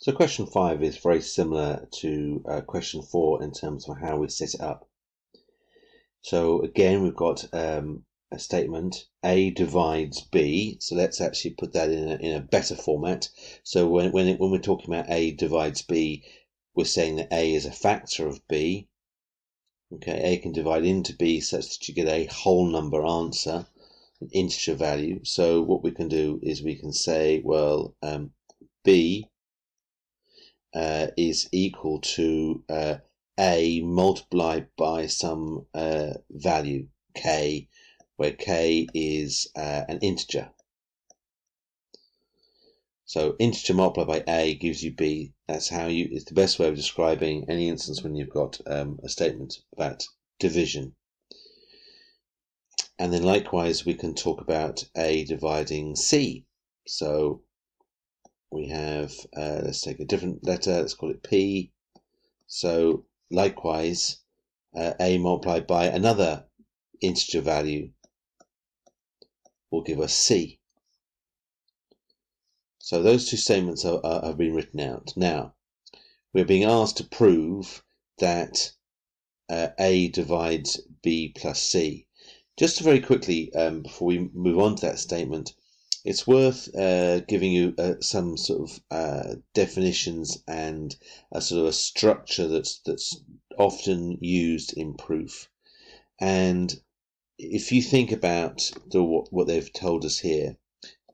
So question 5 is very similar to question 4 in terms of how we set it up. So again, we've got a statement, A divides B. So let's actually put that in a better format. So when we're talking about A divides B, we're saying that A is a factor of B. Okay, A can divide into B such that you get a whole number answer, an integer value. So what we can do is we can say, well, B is equal to A multiplied by some value, K, where K is an integer. So integer multiplied by A gives you B. That's how it's the best way of describing any instance when you've got a statement about division. And then likewise, we can talk about A dividing C. So we have, let's take a different letter, let's call it P. So likewise, A multiplied by another integer value will give us C. So those two statements have been written out. Now, we're being asked to prove that A divides B plus C. Just very quickly, before we move on to that statement, it's worth giving you some sort of definitions and a sort of a structure that's often used in proof. And if you think about what they've told us here,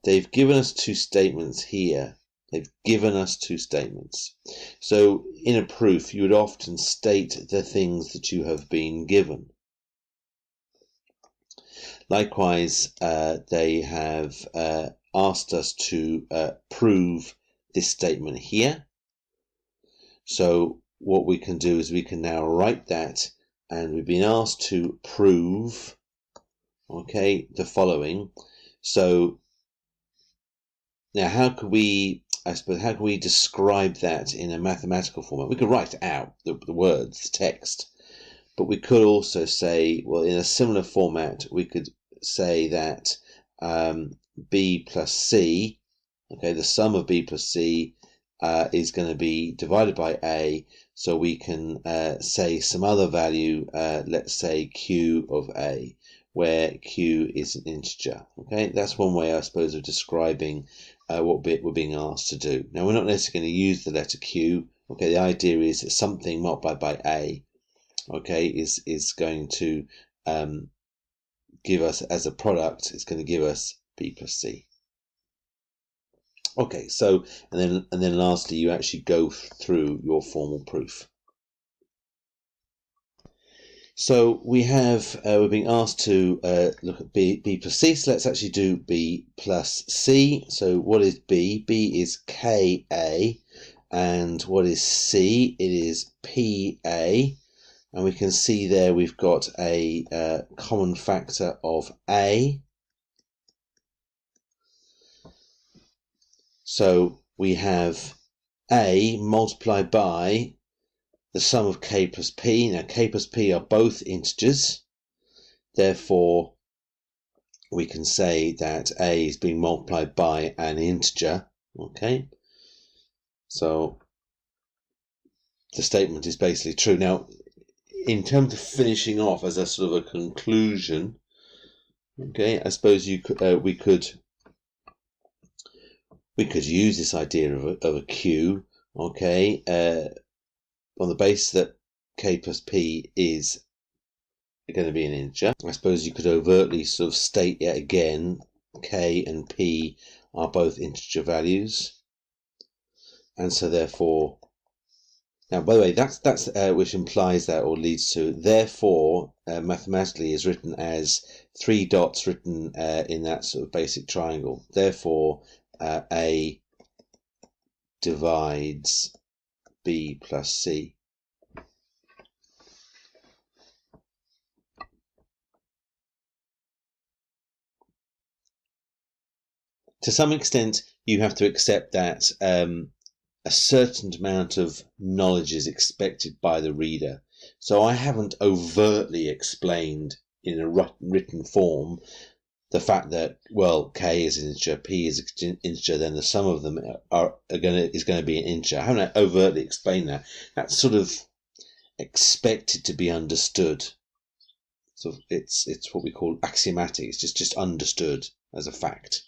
they've given us two statements here. They've given us two statements. So in a proof, you would often state the things that you have been given. Likewise, they have asked us to prove this statement here. So what we can do is we can now write that, and we've been asked to prove, okay, the following. So now how could we, I suppose, how can we describe that in a mathematical format? We could write out the words, the text, but we could also say, well, in a similar format, we could say that B plus C, okay, the sum of B plus C is going to be divided by A, so we can say some other value, let's say Q of A, where Q is an integer. Okay, that's one way, I suppose, of describing what we're being asked to do. Now, we're not necessarily going to use the letter Q. Okay, the idea is that something multiplied by A, okay, is going to give us, as a product, it's going to give us B plus C. Okay, so and then lastly, you actually go through your formal proof. So we have we're being asked to look at B plus C. So let's actually do B plus C. So what is B? B is KA, and what is C? It is PA. And we can see there we've got a common factor of A. So we have A multiplied by the sum of K plus P. Now K plus P are both integers. Therefore, we can say that A is being multiplied by an integer. Okay. So the statement is basically true. Now, in terms of finishing off as a sort of a conclusion, okay, I suppose you could we could use this idea of a Q, okay, on the basis that K plus P is going to be an integer. I suppose you could overtly sort of state yet again K and P are both integer values, and so therefore. Now, by the way, that's which implies that, or leads to, therefore, mathematically is written as three dots written in that sort of basic triangle. Therefore, A divides B plus C. To some extent, you have to accept that a certain amount of knowledge is expected by the reader. So I haven't overtly explained in a written form the fact that, well, k is an integer, p is an integer, then the sum of them is going to be an integer. I haven't overtly explained that. That's sort of expected to be understood. So it's what we call axiomatic. It's just understood as a fact.